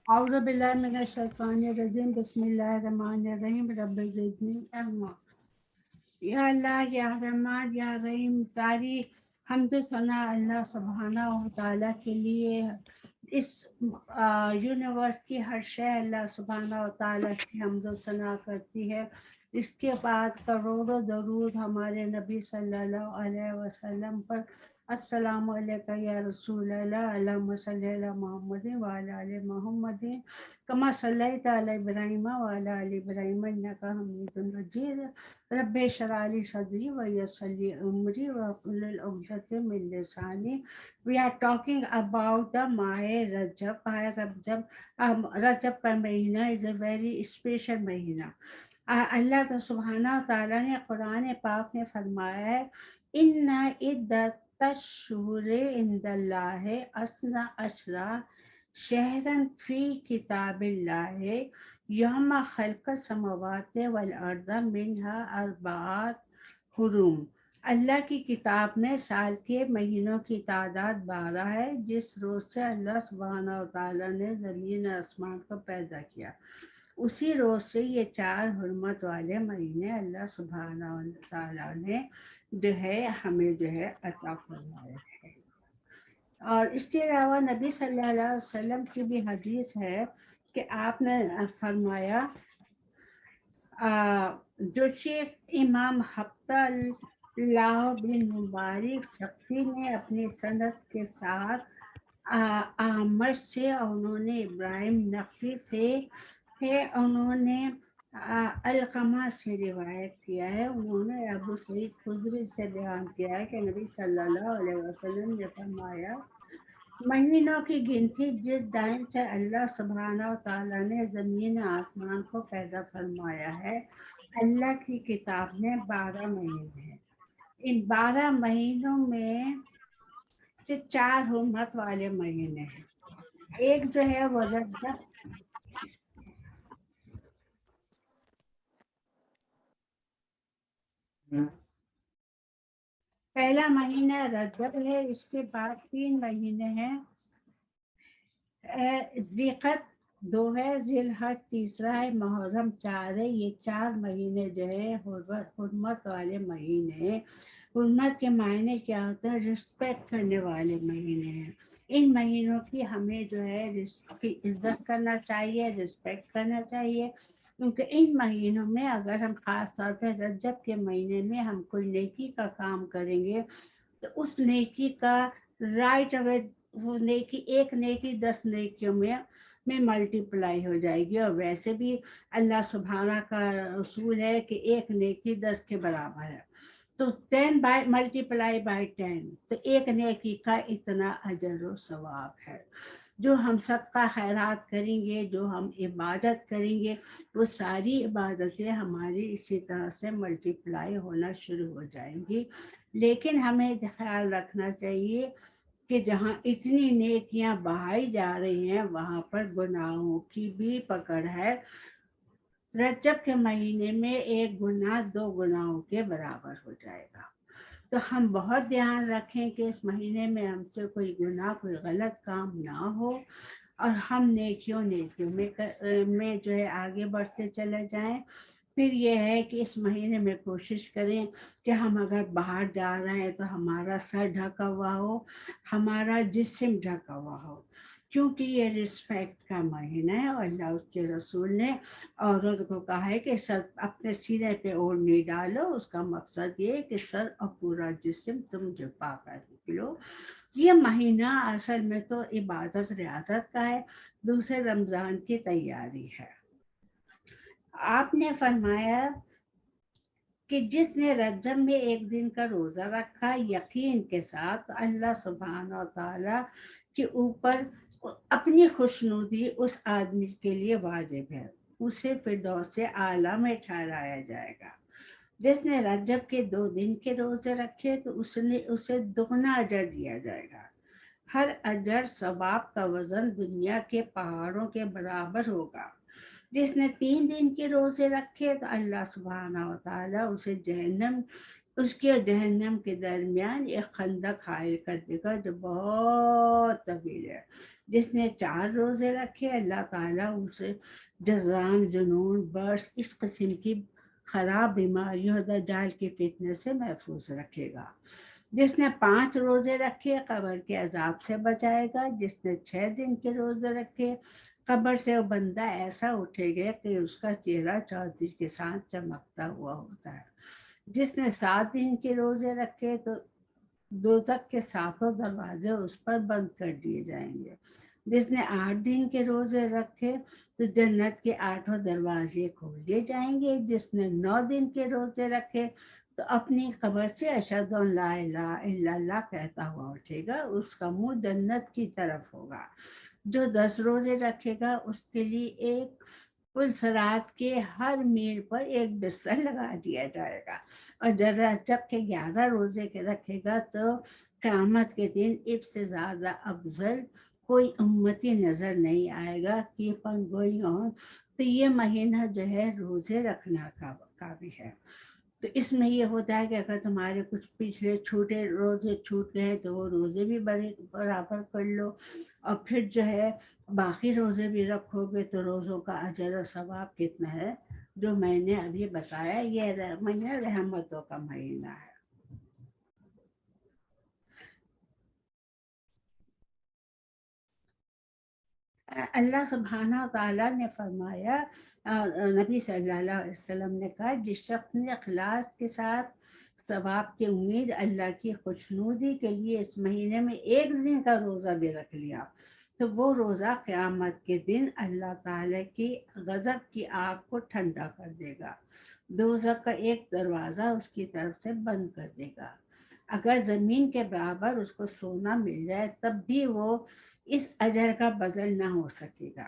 اعوذ باللہ من الشیطان الرجیم بسم اللہ الرحمن الرحیم رب زدنی علما۔ یا اللہ یا رحمان یا رحیم، ساری حمد و ثنا اللہ سبحانہ و تعالیٰ کے لیے۔ اس یونیورس کی ہر شے اللہ سبحانہ و تعالیٰ کی حمد و ثنا کرتی ہے۔ اس کے بعد کروڑوں درود ہمارے نبی صلی اللہ علیہ وسلم پر۔ السلام علیکم یا رسول اللہ، اللہم صلی علی محمد وعلی آل محمد کما صلیت علی ابراہیم وعلی آل ابراہیم انک حمید مجید۔ رب اشرح لی صدری ویسر لی امری واحلل عقدۃ من لسانی۔ We are talking about the ماہ رجب۔ ماہ رجب رجب کا مہینہ is a very special مہینہ۔ اللہ سبحانہ تعالیٰ نے قرآن پاک میں فرمایا ہے ان عدت الشہور عند اللہ اثنا عشر شہرن فی کتاب اللہ یوم خلق السماوات والارض منہا اربعات حرم۔ اللہ کی کتاب میں سال کے مہینوں کی تعداد 12 ہے، جس روز سے اللہ سبحانہ و تعالیٰ نے زمین و آسمان کو پیدا کیا، اسی روز سے یہ 4 حرمت والے مہینے اللہ سبحانہ و تعالیٰ نے جو ہے ہمیں جو ہے عطا فرمائے ہیں۔ اور اس کے علاوہ نبی صلی اللہ علیہ وسلم کی بھی حدیث ہے کہ آپ نے فرمایا جو شیخ امام ہفتہ اللہ بن مبارک سختی نے اپنی سند کے ساتھ آمش سے، انہوں نے ابراہیم نقی سے ہے، انہوں نے علقمہ سے روایت کیا ہے، انہوں نے ابو سعید خدری سے بیان کیا ہے کہ نبی صلی اللہ علیہ وسلم نے فرمایا مہینوں کی گنتی جس دائن سے اللہ سبحانہ و تعالیٰ نے زمین آسمان کو پیدا فرمایا ہے، اللہ کی کتاب میں 12 مہینے ہیں۔ ان 12 مہینوں میں سے 4 حرمت والے مہینے ہیں۔ ایک جو ہے وہ رجب، پہلا مہینہ رجب ہے، اس کے بعد 3 مہینے ہیں، ذیقت 2 ہے، ذی الحج تیسرا ہے، محرم 4 ہے۔ یہ 4 مہینے جو ہے حرمت والے مہینے ہیں۔ حرمت کے معنی کیا ہوتا ہے؟ رسپیکٹ کرنے والے مہینے ہیں۔ ان مہینوں کی ہمیں جو ہے کی عزت کرنا چاہیے، رسپیکٹ کرنا چاہیے، کیونکہ ان مہینوں میں اگر ہم خاص طور پہ رجب کے مہینے میں ہم کوئی نیکی کا کام کریں گے تو اس نیکی کا رائٹ اوے وہ نیکی، ایک نیکی 10 نیکیوں میں ملٹی پلائی ہو جائے گی۔ اور ویسے بھی اللہ سبحانہ کا اصول ہے کہ ایک نیکی 10 کے برابر ہے، تو 10 ملٹی پلائی بائی 10، تو ایک نیکی کا اتنا اجر و ثواب ہے۔ جو ہم صدقہ خیرات کریں گے، جو ہم عبادت کریں گے، وہ ساری عبادتیں ہماری اسی طرح سے ملٹی پلائی ہونا شروع ہو جائیں گی۔ لیکن ہمیں خیال رکھنا چاہیے کہ جہاں اتنی نیکیاں بہائی جا رہی ہیں وہاں پر گناہوں کی بھی پکڑ ہے۔ رجب کے مہینے میں ایک گناہ 2 گناہوں کے برابر ہو جائے گا، تو ہم بہت دھیان رکھیں کہ اس مہینے میں ہم سے کوئی گناہ، کوئی غلط کام نہ ہو، اور ہم نیکیوں میں جو ہے آگے بڑھتے چلے جائیں۔ پھر یہ ہے کہ اس مہینے میں کوشش کریں کہ ہم اگر باہر جا رہے ہیں تو ہمارا سر ڈھکا ہوا ہو، ہمارا جسم ڈھکا ہوا ہو، کیونکہ یہ رسپیکٹ کا مہینہ ہے، اور اللہ اس کے رسول نے عورت کو کہا ہے کہ سر اپنے سینے پہ اوڑھنی ڈالو، اس کا مقصد یہ ہے کہ سر اور پورا جسم تم چھپا کر نکلو۔ یہ مہینہ اصل میں تو عبادت ریاضت کا ہے، دوسرے رمضان کی تیاری ہے۔ آپ نے فرمایا کہ جس نے رجب میں ایک دن کا روزہ رکھا یقین کے ساتھ اللہ سبحانہ و تعالیٰ کے اوپر اپنی خوشنودی اس آدمی کے لیے واجب ہے، اسے فردوس اعلیٰ میں ٹھہرایا جائے گا۔ جس نے رجب کے 2 دن کے روزے رکھے تو اسے دگنا اجر دیا جائے گا۔ ہر اجر ثواب کا وزن دنیا کے پہاڑوں کے برابر ہوگا۔ جس نے 3 دن کے روزے رکھے تو اللہ سبحانہ و تعالیٰ اسے جہنم اس کے اور جہنم کے درمیان ایک خندق حائل کر دے گا جو بہت طویل ہے۔ جس نے 4 روزے رکھے اللہ تعالیٰ اسے جذام، جنون، برس، اس قسم کی خراب بیماریوں اور دجال کی فتنے سے محفوظ رکھے گا۔ جس نے 5 روزے رکھے قبر کے عذاب سے بچائے گا۔ جس نے 6 دن کے روزے رکھے قبر سے وہ بندہ ایسا اٹھے گا کہ اس کا چہرہ چودھری کے ساتھ چمکتا ہوا ہوتا ہے۔ جس نے 7 دن کے روزے رکھے تو دوزخ کے 7 دروازے اس پر بند کر دیے جائیں گے۔ جس نے 8 دن کے روزے رکھے تو جنت کے 8 دروازے کھول دیے جائیں گے۔ جس نے 9 دن کے روزے رکھے تو اپنی قبر سے اشہد ان لا الہ الا اللہ کہتا ہوا اٹھے گا، اس کا منہ جنت کی طرف ہوگا۔ جو 10 روزے رکھے گا اس کے لیے ایک پل صراط کے ہر میل پر ایک بستر لگا دیا جائے گا، اور جب کہ 11 روزے کے رکھے گا تو قیامت کے دن اب سے زیادہ افضل کوئی امتی نظر نہیں آئے گا۔ کیپ آن گوئنگ آن، تو یہ مہینہ جو ہے روزے رکھنا کا بھی ہے۔ تو اس میں یہ ہوتا ہے کہ اگر تمہارے کچھ پچھلے چھوٹے روزے چھوٹ گئے تو وہ روزے بھی برابر کر لو، اور پھر جو ہے باقی روزے بھی رکھو گے تو روزوں کا اجر و ثواب کتنا ہے جو میں نے ابھی بتایا۔ یہ مہینہ رحمتوں کا مہینہ ہے۔ اللہ سبحانہ تعالیٰ نے فرمایا، نبی صلی اللہ علیہ وسلم نے کہا، جس شخص نے اخلاص کے ساتھ ثواب کی امید اللہ کی خوشنودی کے لیے اس مہینے میں 1 دن کا روزہ بھی رکھ لیا تو وہ روزہ قیامت کے دن اللہ تعالیٰ کی غضب کی آگ کو ٹھنڈا کر دے گا، دوزخ کا ایک دروازہ اس کی طرف سے بند کر دے گا۔ اگر زمین کے برابر اس کو سونا مل جائے تب بھی وہ اس اجر کا بدل نہ ہو سکے گا،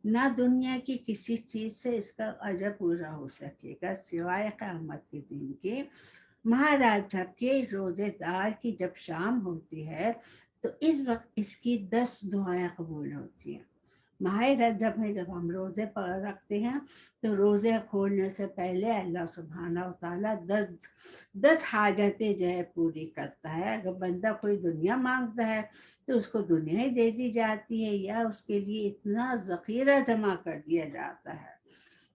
نہ دنیا کی کسی چیز سے اس کا اجر پورا ہو سکے گا سوائے قیامت کے دن کے۔ مہاراج جب کے روزے دار کی جب شام ہوتی ہے تو اس وقت اس کی 10 دعائیں قبول ہوتی ہیں۔ ماہ رجب میں جب ہم روزے پر رکھتے ہیں تو روزے کھولنے سے پہلے اللہ سبحانہ و تعالیٰ 10 حاجتیں جو ہے پوری کرتا ہے۔ اگر بندہ کوئی دنیا مانگتا ہے تو اس کو دنیا ہی دے دی جاتی ہے، یا اس کے لیے اتنا ذخیرہ جمع کر دیا جاتا ہے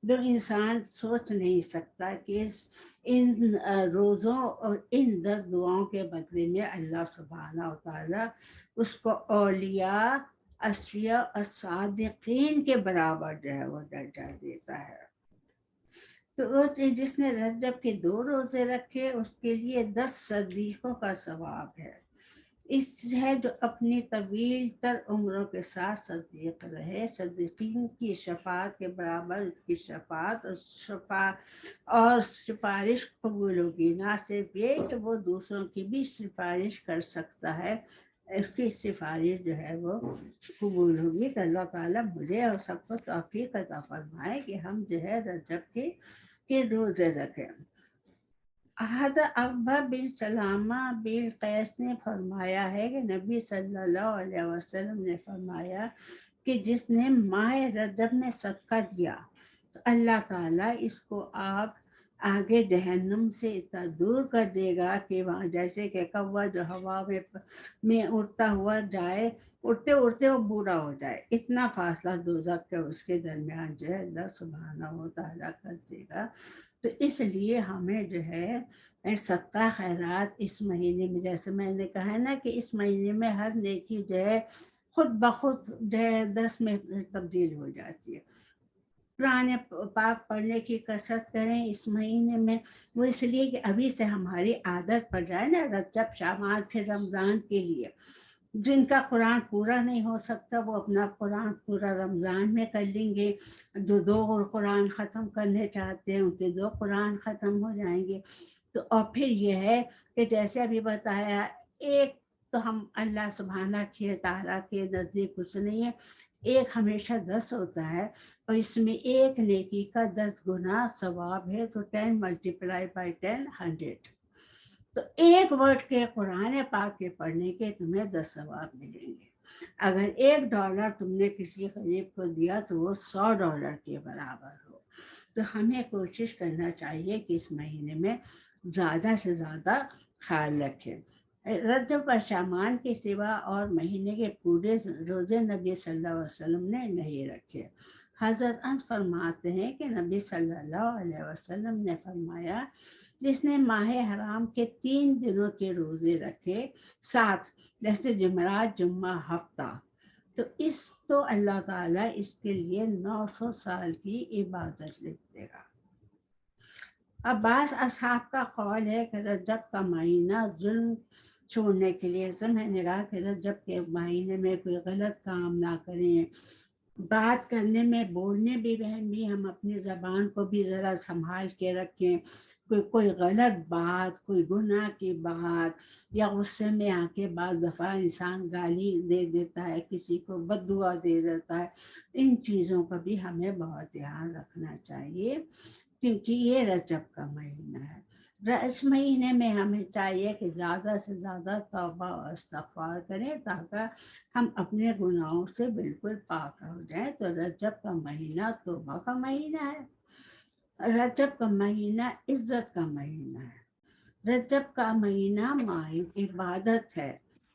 جو انسان سوچ نہیں سکتا کہ ان روزوں اور ان 10 دعاؤں کے بدلے میں اللہ سبحانہ و تعالیٰ اس کو اولیاء، اصفیاء اور صادقین کے برابر جو ہے وہ درجہ دیتا ہے۔ تو وہ جس نے رجب کے 2 روزے رکھے اس کے لیے 10 صدیقوں کا ثواب ہے۔ اس ہے جو اپنی طویل تر عمروں کے ساتھ صدیق رہے، صدیقین کی شفاعت کے برابر اس کی شفاعت اور سفارش قبول ہوگی۔ نہ صرف یہ کہ وہ دوسروں کی بھی سفارش کر سکتا ہے، اس کی سفارش جو ہے وہ قبول ہوگی۔ تو اللہ تعالیٰ مجھے اور سب کو توفیق عطا فرمائے کہ ہم جو ہے رجب کے روزے رکھیں۔ حضرت اکبر بن سلامہ بن قیس نے فرمایا ہے کہ نبی صلی اللہ علیہ وسلم نے فرمایا کہ جس نے ماہ رجب میں صدقہ دیا تو اللہ تعالیٰ اس کو آگے جہنم سے اتنا دور کر دے گا کہ وہاں جیسے کہ کوا جو ہوا میں اڑتا ہوا جائے، اڑتے اڑتے وہ بوڑھا ہو جائے، اتنا فاصلہ دوزخ کے اس کے درمیان جو ہے اللہ سبحانہ و تعالیٰ کر دے گا۔ تو اس لیے ہمیں جو ہے صدقہ خیرات اس مہینے میں، جیسے میں نے کہا ہے نا کہ اس مہینے میں ہر نیکی جو ہے خود بخود جو ہے 10 میں تبدیل ہو جاتی ہے۔ قرآن پاک پڑھنے کی کثرت کریں اس مہینے میں، وہ اس لیے کہ ابھی سے ہماری عادت پڑ جائے نا، رجب شعبان پھر رمضان کے لیے جن کا قرآن پورا نہیں ہو سکتا وہ اپنا قرآن پورا رمضان میں کر لیں گے، جو 2 قرآن ختم کرنے چاہتے ہیں ان کے 2 قرآن ختم ہو جائیں گے۔ تو اور پھر یہ ہے کہ جیسے ابھی بتایا، ایک تو ہم اللہ سبحانہ کی تعالیٰ کے نزدیک کچھ نہیں ہے، ایک ہمیشہ 10 ہوتا ہے، اور اس میں ایک نیکی کا 10 گنا ثواب ہے، تو 10 ملٹیپلائی بائی 10 100۔ تو ایک ورڈ کے قرآن پاک کے پڑھنے کے تمہیں 10 ثواب ملیں گے۔ اگر $1 تم نے کسی غریب کو دیا تو وہ $100 کے برابر ہو۔ تو ہمیں کوشش کرنا چاہیے کہ اس مہینے میں زیادہ سے زیادہ خیال رکھیں۔ رجب اور شعبان کے سوا اور مہینے کے پورے روزے نبی صلی اللہ علیہ وسلم نے نہیں رکھے۔ حضرت انس فرماتے ہیں کہ نبی صلی اللہ علیہ وسلم نے فرمایا، جس نے ماہ حرام کے 3 دنوں کے روزے رکھے ساتھ، جیسے جمعرات، جمعہ، ہفتہ، تو اللہ تعالیٰ اس کے لیے 900 سال کی عبادت لکھ دے گا۔ اب بعض اصحاب کا قول ہے کہ رجب کا مہینہ ظلم چھوڑنے کے لیے، میں نے کہا کہ رجب کے مہینے میں کوئی غلط کام نہ کریں، بات کرنے میں، بولنے بھی ہم اپنی زبان کو بھی ذرا سنبھال کے رکھیں، کوئی غلط بات، کوئی گناہ کی بات، یا غصے میں آ کے بعض دفعہ انسان گالی دے دیتا ہے، کسی کو بد دعا دے دیتا ہے، ان چیزوں کا بھی ہمیں بہت دھیان رکھنا چاہیے، کیونکہ یہ رجب کا مہینہ ہے۔ اس مہینے میں ہمیں چاہیے کہ زیادہ سے زیادہ توبہ اور استغفار کریں تاکہ ہم اپنے گناہوں سے بالکل پاک ہو جائیں۔ تو رجب کا مہینہ توبہ کا مہینہ ہے، رجب کا مہینہ عزت کا مہینہ ہے، رجب کا مہینہ عبادت ہے۔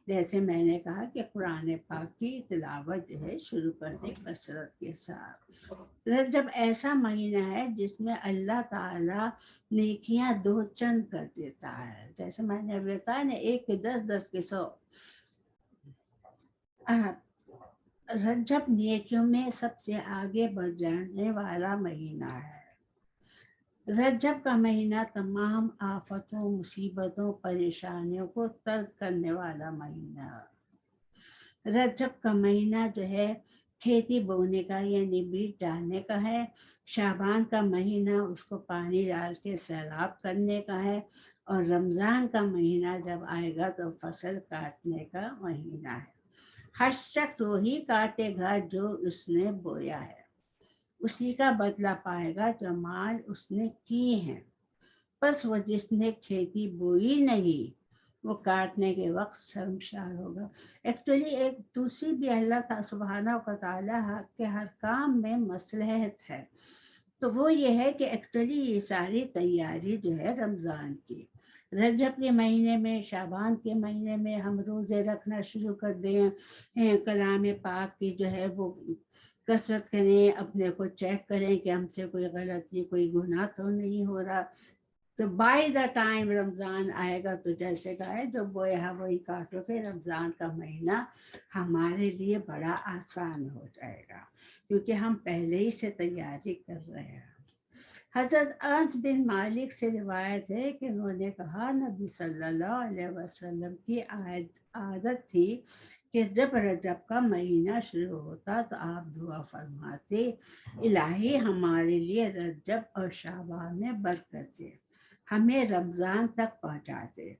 جیسے میں نے کہا کہ قرآن پاک کی تلاوت جو ہے شروع کر دیں کثرت کے ساتھ۔ رجب ایسا مہینہ ہے جس میں اللہ تعالیٰ نیکیاں 2 چند کر دیتا ہے، جیسے میں نے بتایا نا، 1 کے 10، 10 کے 100۔ رجب نیکیوں میں سب سے آگے بڑھ جانے والا مہینہ ہے۔ رجب کا مہینہ تمام آفتوں، مصیبتوں، پریشانیوں کو ترک کرنے والا مہینہ ہے۔ رجب کا مہینہ جو ہے کھیتی بونے کا، یعنی بیج ڈالنے کا ہے۔ شعبان کا مہینہ اس کو پانی ڈال کے سیراب کرنے کا ہے، اور رمضان کا مہینہ جب آئے گا تو فصل کاٹنے کا مہینہ ہے۔ ہر شخص وہی کاٹے گا جو اس نے بویا ہے، اسی کا بدلہ پائے گا جو مال اس نے کیے ہیں۔ بس وہ جس نے کھیتی بوئی نہیں، وہ کاٹنے کے وقت شرمسار ہوگا۔ ایکچولی ایک دوسری بھی اللہ سبحانہ و تعالیٰ کے ہر کام میں مصلحت ہے، تو وہ یہ ہے کہ ایکچولی یہ ساری تیاری جو ہے رمضان کی، رجب کے مہینے میں، شعبان کے مہینے میں ہم روزے رکھنا شروع کر دیں، کلام پاک کی جو ہے وہ کثرت کریں، اپنے کو چیک کریں کہ ہم سے کوئی غلطی، کوئی گناہ تو نہیں ہو رہا۔ تو بائی دا ٹائم رمضان آئے گا تو جیسے کہا ہے جو بویا وہی کاٹو گے، رمضان کا مہینہ ہمارے لیے بڑا آسان ہو جائے گا، کیونکہ ہم پہلے ہی سے تیاری کر رہے ہیں۔ حضرت انس بن مالک سے روایت ہے کہ انہوں نے کہا، نبی صلی اللہ علیہ وسلم کی عادت تھی کہ جب رجب کا مہینہ شروع ہوتا تو آپ دعا فرماتے، الہی ہمارے لیے رجب اور شعبان میں برکت دے، ہمیں رمضان تک پہنچاتے۔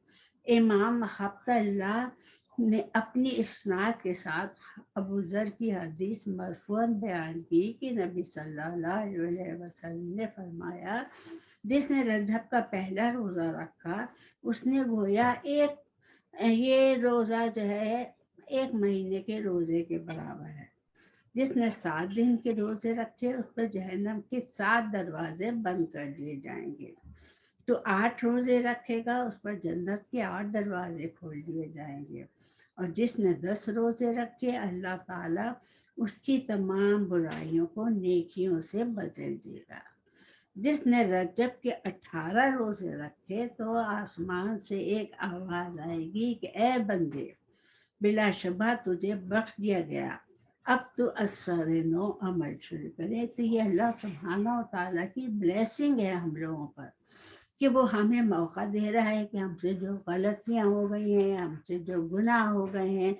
امام حفظ اللہ نے اپنی اسناد کے ساتھ ابو ذر کی حدیث مرفوعاً بیان کی کہ نبی صلی اللہ علیہ وسلم نے فرمایا، جس نے رجب کا پہلا روزہ رکھا، اس نے گویا یہ روزہ جو ہے 1 مہینے کے روزے کے برابر ہے۔ جس نے 7 دن کے روزے رکھے، اس پر جہنم کے 7 دروازے بند کر دیے جائیں گے۔ تو 8 روزے رکھے گا، اس پر جنت کے 8 دروازے کھول دیے جائیں گے۔ اور جس نے 10 روزے رکھے، اللہ تعالیٰ اس کی تمام برائیوں کو نیکیوں سے بدل دے گا۔ جس نے رجب کے 18 روزے رکھے تو آسمان سے ایک آواز آئے گی کہ اے بندے، بلا شبہ تجھے بخش دیا گیا، اب تو اثر نو عمل شروع کرے۔ تو یہ اللہ سبحانہ و تعالیٰ کی بلیسنگ ہے ہم لوگوں پر، کہ وہ ہمیں موقع دے رہا ہے کہ ہم سے جو غلطیاں ہو گئی ہیں، ہم سے جو گناہ ہو گئے ہیں،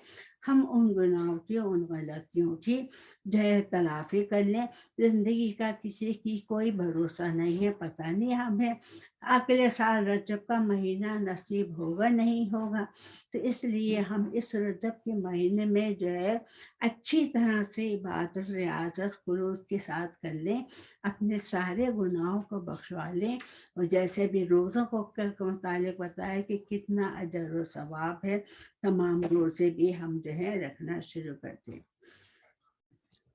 ہم ان گناہوں کی، ان غلطیوں کی جو ہے تلافی کر لیں۔ زندگی کا کسی کی کوئی بھروسہ نہیں ہے، پتہ نہیں ہمیں اگلے سال رجب کا مہینہ نصیب ہوگا نہیں ہوگا۔ تو اس لیے ہم اس رجب کے مہینے میں جو ہے اچھی طرح سے عبادت، ریاضت، خلوص کے ساتھ کر لیں، اپنے سارے گناہوں کو بخشوا لیں، اور جیسے بھی روزوں کو متعلق بتایا کہ کتنا اجر و ثواب ہے، تمام روزے بھی ہم جو ہے رکھنا شروع کر دیں۔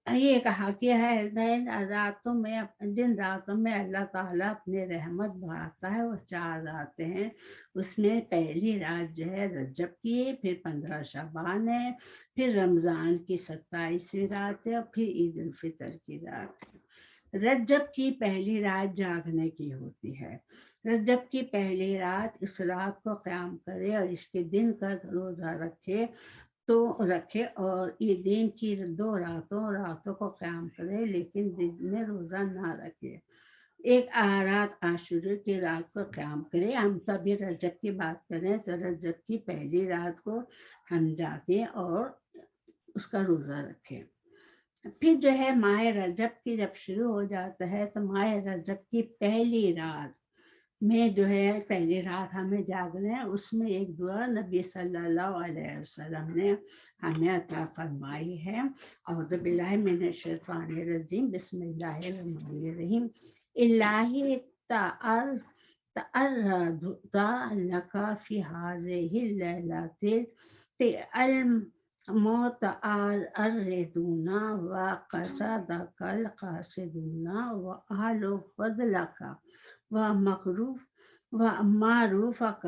یہ کہا کہ ہے دن راتوں میں اللہ تعالیٰ اپنی رحمت بڑھاتا ہے، وہ 4 راتیں ہیں، اس میں پہلی رات جو ہے رجب کی ہے، پھر 15 شعبان ہے، پھر رمضان کی 27ویں رات ہے، اور پھر عید الفطر کی رات ہے۔ رجب کی پہلی رات جاگنے کی ہوتی ہے۔ رجب کی پہلی رات، اس رات کو قیام کرے اور اس کے دن کا روزہ رکھے اور دن کی 2 راتوں کو قیام کرے، لیکن دن میں روزہ نہ رکھے۔ ایک رات عاشورے کی رات کو قیام کرے۔ ہم سبھی رجب کی بات کریں تو رجب کی پہلی رات کو ہم جاگیں اور اس کا روزہ رکھیں۔ پھر جو ہے ماہ رجب کی جب شروع ہو جاتا ہے تو ماہ رجب کی پہلی رات میں جو ہے پہلی رات ہمیں جاگنا ہے، اس میں ایک دعا نبی صلی اللہ علیہ وسلم نے ہمیں عطا فرمائی ہے۔ اعوذ باللہ من الشیطان الرجیم، بسم اللہ الرحمن الرحیم۔ الہی تعرضت لک فی ہذہ اللیلۃ المتعرضون وقصدک القاصدون واہل فضلک ومعروفك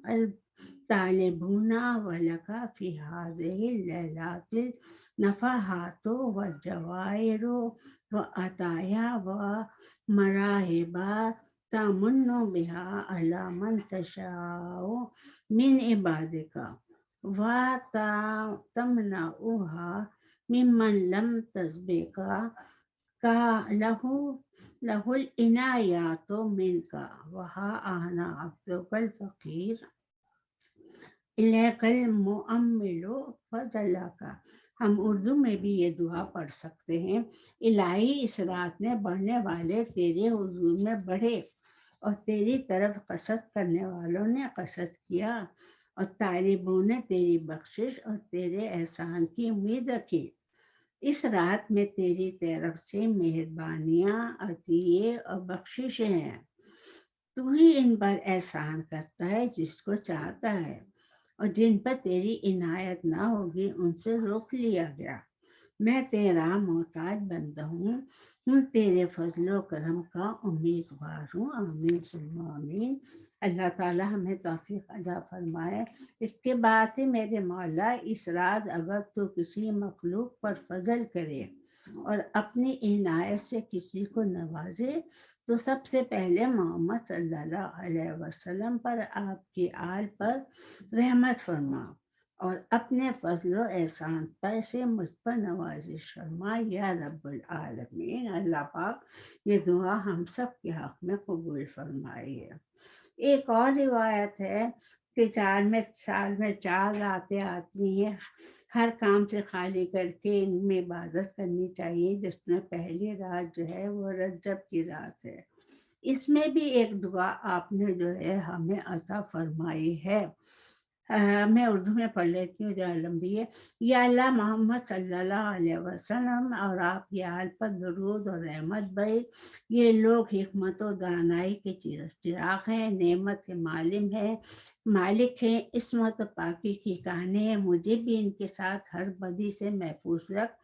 الطالبون ولك في هذه الليلات النفحات والجواهر وعطايا ومراهب تمن بها على من تشاء من عبادك وتمنعها ممن لم تسبق له العنایات منك وها انا عبدك الفقیر الیک المؤمل فضلک۔ ہم اردو میں بھی یہ دعا پڑھ سکتے ہیں۔ الہی اس رات میں بڑھنے والے تیرے حضور میں بڑھے، اور تیری طرف قصد کرنے والوں نے قصد کیا، اور طالبوں نے تیری بخشش اور تیرے احسان کی امید رکھی۔ اس رات میں تیری طرف سے مہربانیاں، عطیے اور بخششیں ہیں۔ تو ہی ان پر احسان کرتا ہے جس کو چاہتا ہے، اور جن پر تیری عنایت نہ ہوگی ان سے روک لیا گیا۔ میں تیرا محتاج بندہ ہوں، تیرے فضل و کرم کا امیدوار ہوں۔ آمین ثم آمین۔ اللہ تعالیٰ ہمیں توفیق عطا فرمائے۔ اس کے بعد ہی میرے مولا، اس رات اگر تو کسی مخلوق پر فضل کرے اور اپنی عنایت سے کسی کو نوازے تو سب سے پہلے محمد صلی اللہ علیہ وسلم پر، آپ کی آل پر رحمت فرما، اور اپنے فضل و احسان پر سے مجھ پر نوازش فرما یا رب العالمین۔ اللہ پاک یہ دعا ہم سب کے حق میں قبول فرمائیے۔ ایک اور روایت ہے کہ سال میں 4 راتیں آتی ہیں، ہر کام سے خالی کر کے ان میں عبادت کرنی چاہیے، جس میں پہلی رات جو ہے وہ رجب کی رات ہے۔ اس میں بھی ایک دعا آپ نے جو ہے ہمیں عطا فرمائی ہے۔ میں اردو میں پڑھ لیتی ہوں، جو لمبی ہے۔ یا اللہ، محمد صلی اللہ علیہ وسلم اور آپ کی آل پر درود اور رحمت بھائی، یہ لوگ حکمت و دانائی کے چراغ ہیں، نعمت کے مالک ہیں، عصمت و پاکی کی کہانی ہے۔ مجھے بھی ان کے ساتھ ہر بدی سے محفوظ رکھ،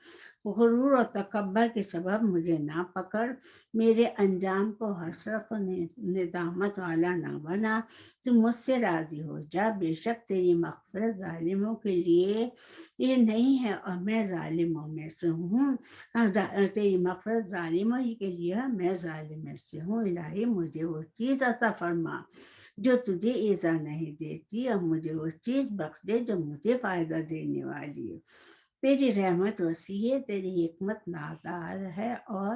غرور و تکبر کے سبب مجھے نہ پکڑ، میرے انجام کو حسرت و ندامت والا نہ بنا، تو مجھ سے راضی ہو جا۔ بے شک تیری مغفرت ظالموں کے لیے یہ نہیں ہے، اور میں ظالموں میں سے ہوں۔ تیری مغفرت ظالموں ہی کے لیے ہے، میں ظالم میں سے ہوں۔ الہی مجھے وہ چیز عطا فرما جو تجھے ایذا نہیں دیتی، اور مجھے وہ چیز بخش دے جو مجھے فائدہ دینے والی ہے۔ تیری رحمت وسیع ہے، تیری حکمت نادار ہے اور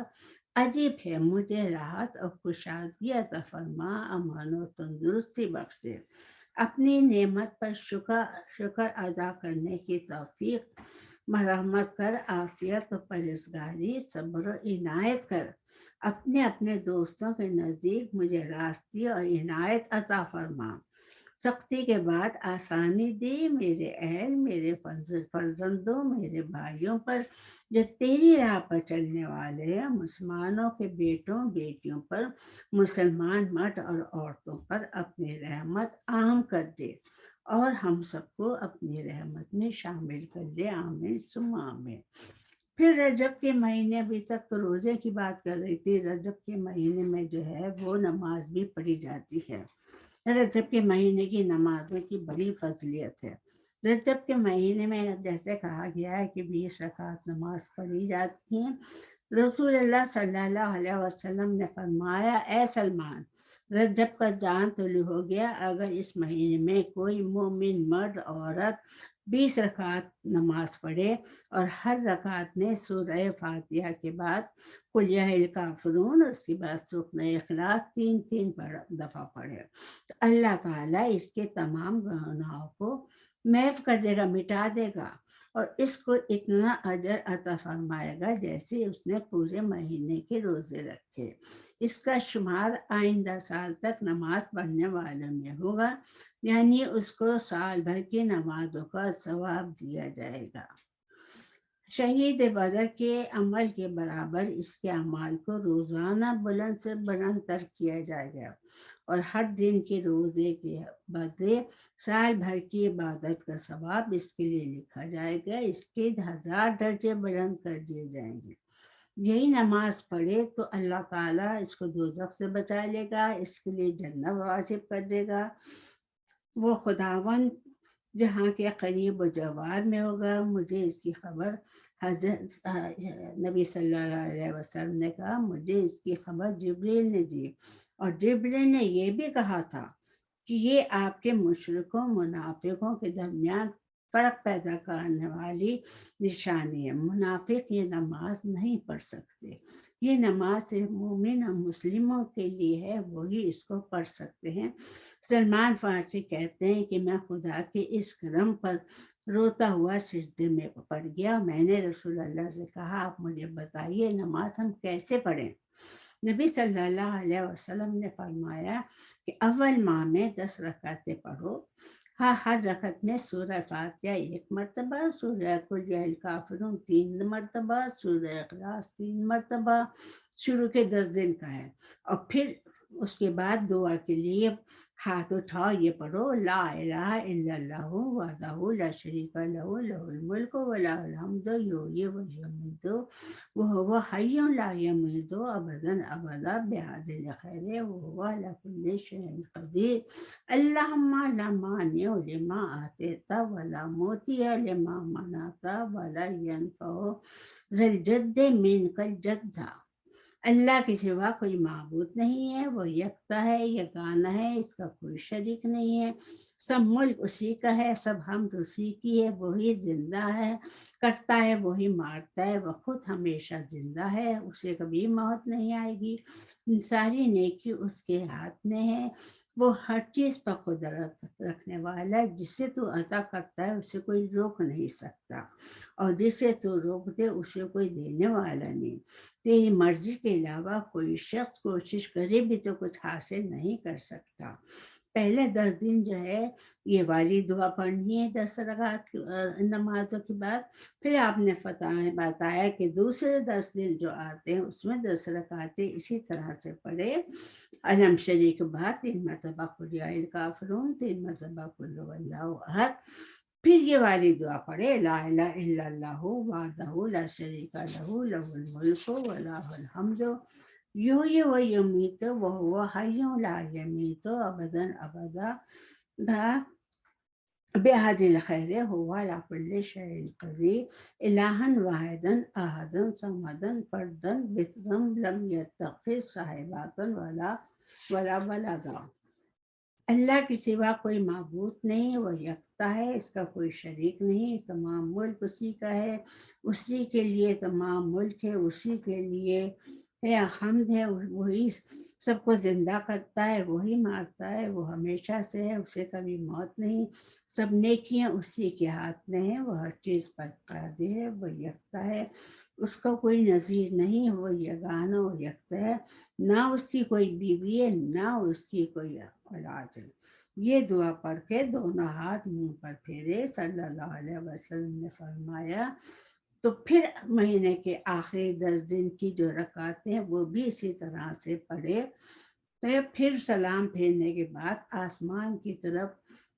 عجیب ہے۔ مجھے راحت اور کشادگی عطا فرما، امان و تندرستی بخش دے۔ اپنی نعمت پر شکر ادا کرنے کی توفیق مرحمت کر، عافیت و پرہیزگاری، صبر و عنایت کر۔ اپنے دوستوں کے نزدیک مجھے راستی اور عنایت عطا فرما۔ سختی کے بعد آسانی دی، میرے اہل، میرے فرزندوں، میرے بھائیوں پر جو تیری راہ پر چلنے والے ہیں، مسلمانوں کے بیٹوں بیٹیوں پر، مسلمان مرد اور عورتوں پر اپنی رحمت عام کر دے، اور ہم سب کو اپنی رحمت میں شامل کر دے۔ آمین ثم آمین۔ پھر رجب کے مہینے، ابھی تک تو روزے کی بات کر رہی تھی، رجب کے مہینے میں جو ہے وہ نماز بھی پڑھی جاتی ہے۔ رجب کے مہینے کی نمازوں کی بڑی فضیلت ہے۔ رجب کے مہینے میں جیسے کہا گیا ہے کہ 20 رکعت نماز پڑھی جاتی ہیں۔ رسول اللہ صلی اللہ علیہ وسلم نے فرمایا، اے سلمان، رجب کا چاند طلوع ہو گیا، اگر اس مہینے میں کوئی مومن مرد عورت 20 رکعت نماز پڑھے اور ہر رکعت میں سورہ فاتحہ کے بعد قل یا الکافرون، اس کے بعد سورہ اخلاص 3 دفعہ پڑھے، تو اللہ تعالیٰ اس کے تمام گناہوں کو معاف کر دے گا، مٹا دے گا، اور اس کو اتنا اجر عطا فرمائے گا جیسے اس نے پورے مہینے کے روزے رکھے۔ اس کا شمار آئندہ سال تک نماز پڑھنے والوں میں ہوگا، یعنی اس کو سال بھر کی نمازوں کا ثواب دیا جائے گا۔ شہید بدر کے عمل کے برابر اس کے اعمال کو روزانہ بلند سے بلند تر کیا جائے گا، اور ہر دن کے روزے کے بدلے سال بھر کی عبادت کا ثواب اس کے لیے لکھا جائے گا، اس کے 1000 درجے بلند کر دیے جائیں گے۔ یہی نماز پڑھے تو اللہ تعالیٰ اس کو دوزخ سے بچا لے گا، اس کے لیے جنت واجب کر دے گا۔ وہ خداوند جہاں کے قریب و جوار میں ہوگا، مجھے اس کی خبر حضرت نبی صلی اللہ علیہ وسلم نے کہا، مجھے اس کی خبر جبریل نے دی، اور جبریل نے یہ بھی کہا تھا کہ یہ آپ کے مشرکوں منافقوں کے درمیان فرق پیدا کرنے والی نشانی ہے۔ منافق یہ نماز نہیں پڑھ سکتے، یہ نماز صرف مومن اور مسلموں کے لیے ہے، وہی اس کو پڑھ سکتے ہیں۔ سلمان فارسی کہتے ہیں کہ میں خدا کے اس کرم پر روتا ہوا سجدے میں پڑ گیا، میں نے رسول اللہ سے کہا، آپ مجھے بتائیے نماز ہم کیسے پڑھیں؟ نبی صلی اللہ علیہ وسلم نے فرمایا کہ اول ماہ میں 10 رکعتیں پڑھو، ہاں، ہر رکعت میں سورہ فاتحہ 1 مرتبہ، سورہ قل یا الکافرون 3 مرتبہ، سورہ اخلاص 3 مرتبہ، شروع کے 10 دن کا ہے، اور پھر اس کے بعد دعا کے لیے ہاتھ اٹھاؤ، یہ پڑھو، لا الہ الا اللہ وحدہ لا شریک لہ لہ الملک ولہ الحمد یحیی و یمیت وہو حی لا یمیت ابدا ابدا بہذا الخیر وہو علی کل شیء قدیر اللہم لا مانع لما اعطیت ولا معطی لما منعت ولا ینفع ذا الجد منک الجد۔ اللہ کے سوا کوئی معبود نہیں ہے، وہ یکتا ہے، یگانہ ہے، اس کا کوئی شریک نہیں ہے، سب ملک اسی کا ہے، سب حمد اسی کی ہے، وہی زندہ ہے، کرتا ہے، وہی مارتا ہے، وہ خود ہمیشہ زندہ ہے، اسے کبھی موت نہیں آئے گی، ساری نیکی اس کے ہاتھ میں ہے، وہ ہر چیز پر قدرت رکھنے والا ہے، جسے تو عطا کرتا ہے اسے کوئی روک نہیں سکتا، اور جسے تو روک دے اسے کوئی دینے والا نہیں۔ تیری مرضی کے علاوہ کوئی شخص کوشش کرے بھی تو کچھ حاصل نہیں کر سکتا۔ پہلے 10 دن جو ہے یہ والی دعا پڑھنی ہے 10 رکعت نمازوں کے بعد، پھر آپ نے بتایا کہ دوسرے 10 دن جو آتے ہیں اس میں 10 رکعتیں اسی طرح سے پڑھے، علم شریف کے بعد 3 مرتبہ قل یا الکافرون، 3 مرتبہ قل هو اللہ احد، پھر یہ والی دعا پڑھے، لا الہ الا اللہ وحدہ لا شریک لہ لہ الملک ولہ الحمد یحیی و یمیت وہو حی لا یمیت ابدا ابدا بہذا الخیر هو علی کل شیء قدیر الہا واحدا احدا صمدا فردا بطرا لم یتخذ صاحبۃ ولا ولدا۔ اللہ کے سوا کوئی معبود نہیں، وہ یکتا ہے، اس کا کوئی شریک نہیں، تمام ملک اسی کا ہے، اسی کے لیے تمام ملک ہے، اسی کے لیے ہے حمد ہے، وہی سب کو زندہ کرتا ہے، وہی مارتا ہے، وہ ہمیشہ سے ہے، اسے کبھی موت نہیں، سب نیکیاں اسی کے ہاتھ میں ہیں، وہ ہر چیز پر قادر ہے، وہ یکتا ہے، اس کا کوئی نظیر نہیں، وہ یگانہ و یکتا ہے، نہ اس کی کوئی بیوی ہے نہ اس کی کوئی اولاد ہے۔ یہ دعا پڑھ کے دونوں ہاتھ منہ پر پھیرے، صلی اللہ علیہ وسلم نے فرمایا، تو پھر مہینے کے آخری 10 دن کی جو رکعتیں ہیں وہ بھی اسی طرح سے پڑھے، پھر سلام پھیرنے کے بعد آسمان کی طرف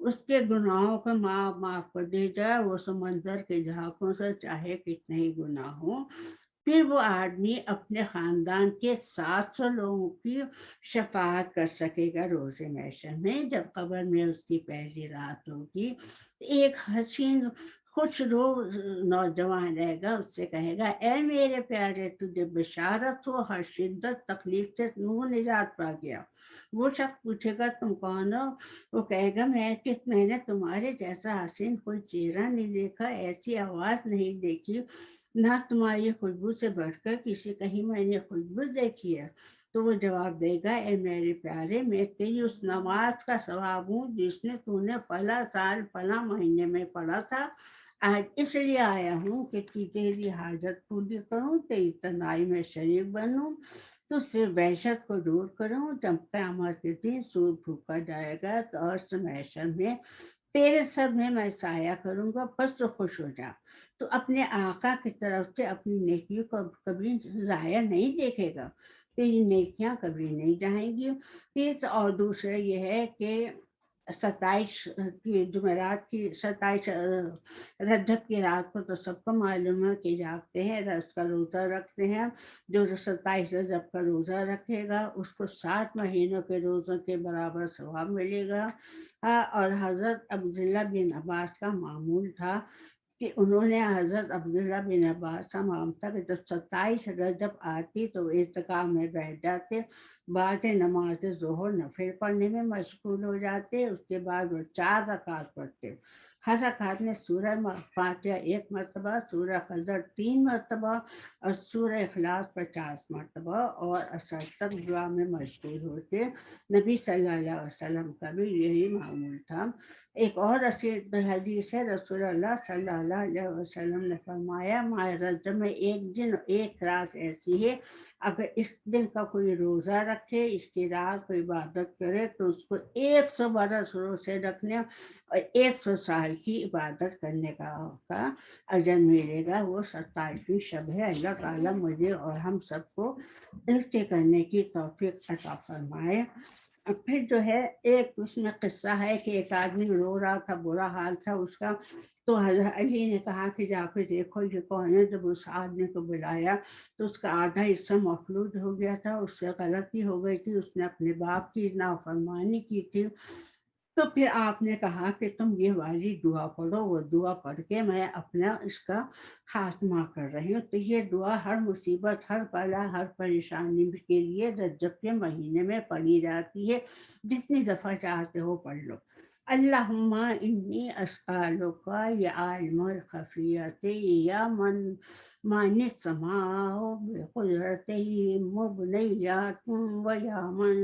اس کے گناہوں کو معاف کر دی جائے، وہ سمندر کے جھاگوں سے چاہے کتنے ہی گناہ ہوں، پھر وہ آدمی اپنے خاندان کے 700 لوگوں کی شفاعت کر سکے گا روز محشر میں، جب قبر میں اس کی پہلی رات ہوگی۔ ایک حسین خوش روح نوجوان رہے گا، اس سے کہے گا اے میرے پیارے، تجھے بشارت ہو، ہر شدت تکلیف سے نجات پا گیا۔ وہ شخص پوچھے گا تم کون ہو؟ وہ کہے گا میں نے تمہارے جیسا حسین کوئی چہرہ نہیں دیکھا، ایسی آواز نہیں دیکھی، نہ تمہاری خوشبو سے بڑھ کر کہیں میں نے خوشبو دیکھی ہے۔ تو وہ جواب دے گا اے میرے پیارے، میں تیری اس نماز کا ثواب ہوں جس نے تو نے فلاں سال فلاں مہینے میں پڑھا تھا، آج اس لیے آیا ہوں کہ تیری حاجت پوری کروں، تیری تنہائی میں شریک بنوں، تو سے وحشت کو دور کروں۔ جب قیامت کے دن سور پھونکا جائے گا تو عرش محشر میں تیرے سر میں سایہ کروں گا، بس تو خوش ہو جا۔ تو اپنے آقا کی طرف سے اپنی نیکیوں کو کبھی ضائع نہیں دیکھے گا، تیری نیکیاں کبھی نہیں جائیں گی۔ پھر اور دوسرا یہ ہے کہ 27 کی جمعرات کی 27 رجب کی رات کو تو سب کو معلوم ہے کہ جاگتے ہیں، اس کا روزہ رکھتے ہیں۔ جو 27 رجب کا روزہ رکھے گا اس کو 60 مہینوں کے روزوں کے برابر ثواب ملے گا۔ اور حضرت عبداللہ بن عباس کا معمول تھا کہ انہوں نے حضرت عبداللہ بن عباس سے مانگتا کہ جب 27 رجب آتی تو وہ اعتکاف میں بیٹھ جاتے، بعد نماز ظہر نفل پڑھنے میں مشغول ہو جاتے، اس کے بعد وہ 4 رکعت پڑھتے، ہر رکعت میں سورہ فاتحہ 1 مرتبہ، سورہ قدر 3 مرتبہ اور سورہ اخلاص 50 مرتبہ، اور اثر تک دعا میں مشغول ہوتے۔ نبی صلی اللہ علیہ وسلم کا بھی یہی معمول تھا۔ ایک اور حدیث ہے، رسول اللہ صلی اللہ علیہ وسلم نے فرمایا ماہ رجب میں ایک دن ایک رات ایسی ہے، اگر اس دن کا کوئی روزہ رکھے، اس کی رات کو عبادت کرے تو اس کو 100 برس روزے رکھنے اور 100 سال کی عبادت کرنے کا اجر ملے گا۔ وہ 27ویں شب ہے۔ اللہ تعالیٰ مجھے اور ہم سب کو اس کے کرنے کی توفیق عطا فرمائے۔ پھر جو ہے ایک اس میں قصہ ہے کہ ایک آدمی رو رہا تھا، برا حال تھا اس کا، تو حضرت علی نے کہا کہ جا کے دیکھو یہ کون ہے۔ جب اس آدمی کو بلایا تو اس کا آدھا حصہ مفلوج ہو گیا تھا، اس سے غلطی ہو گئی تھی، اس نے اپنے باپ کی نافرمانی کی تھی۔ تو پھر آپ نے کہا کہ تم یہ والی دعا پڑھو، وہ دعا پڑھ کے میں اپنا اس کا خاتمہ کر رہی ہوں۔ تو یہ دعا ہر مصیبت، ہر بلا، ہر پریشانی کے لیے رجب کے مہینے میں پڑھی جاتی ہے، جتنی دفعہ چاہتے ہو پڑھ لو۔ اللہم انی اسألک یا عالم الخفیت یا من السماء بقدرتہ مبنیات و یا من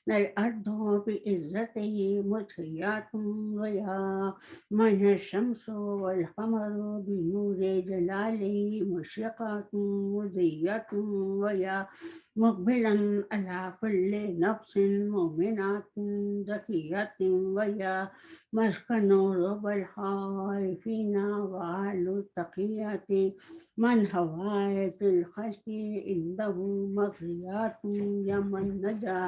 الارض بعزتہ مطفیات و یا من الشمس والقمر بنور جلالہ مشرقات مضیات و یا مقبلا علی کل نفس مؤمنات ذکیات و یا مسکن رب الخائفین وآل التقیات من هوایت الخلق عنده مغفرات یا من نجا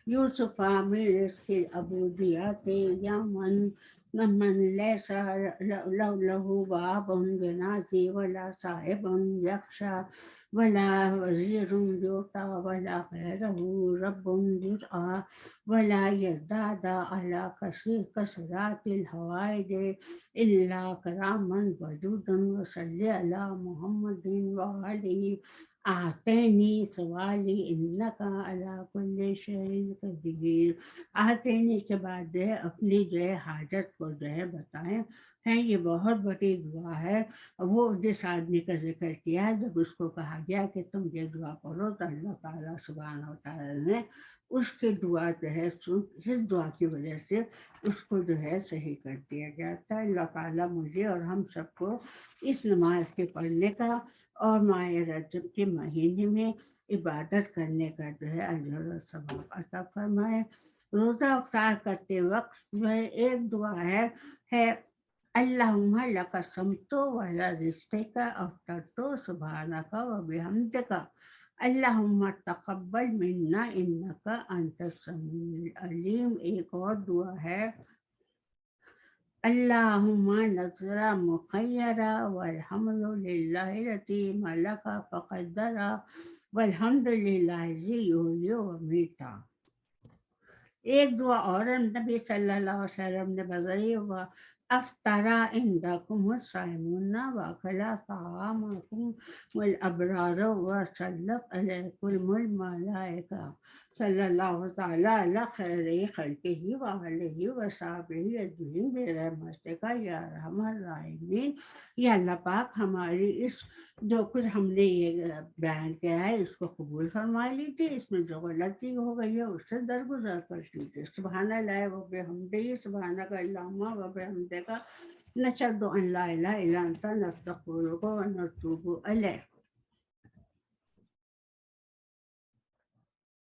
یوسف من رزق العبودیات یا من لیس له باب بنازی ولا صاحب یخشا ولا وزیر یوتا ولا غیره رب یرعا ولا یزداد على کثرات الحوائج الا کراما وجودا وصلی علی محمد وآلہ آتینی سوالی انکا علی کل شیء قدیر۔ آتینی کے بعد جو ہے اپنی جو ہے حاجت کو جو ہے بتائیں ہیں، یہ بہت بڑی دعا ہے۔ وہ جس آدمی کا ذکر کیا ہے، جب اس کو کہا گیا کہ تم یہ دعا پڑھو تو اللہ تعالیٰ سبحانہ و تعالیٰ نے اس کی دعا جو ہے اس دعا کی وجہ سے اس کو جو ہے صحیح کر دیا جاتا ہے۔ اللہ تعالیٰ مجھے اور ہم سب کو اس نماز کے پڑھنے کا اور ماہ رجب کے مہینے میں عبادت کرنے کا جو ہے اجر و ثواب عطا فرمائے۔ روزہ افطار کرتے وقت جو ہے ایک دعا ہے اللہم لک صمت وعلی رزقک افطرت سبحانک وبحمدک اللہم تقبل منا انک انت السمیع العلیم۔ ایک اور دعا ہے اللہم نظر مخیرہ والحمد للہ الذی ملک فقدر والحمد للہ ذی یحیی و یمیت۔ ایک دعا اور نبی صلی اللہ علیہ وسلم نے بتائی، وہ افطرا عندکم الصائمون واکلا طعامکم والابرار وصلت علیکم الملائکہ صلی اللہ تعالی علی خیر خلقہ وآلہ وصحبہ اجمعین برحمتک یا ارحم الراحمین۔ یا اللہ پاک ہماری اس جو کچھ ہم نے یہ بیان کیا ہے اس کو قبول فرما لیجیے، اس میں جو غلطی ہو گئی ہے اس سے درگزر کر لیجیے۔ سبحان اللہ و بحمدہ، سبحانک اللہم و بحمدک، نشہد ان لا الہ الا انت، نستغفرک و نتوب الیک۔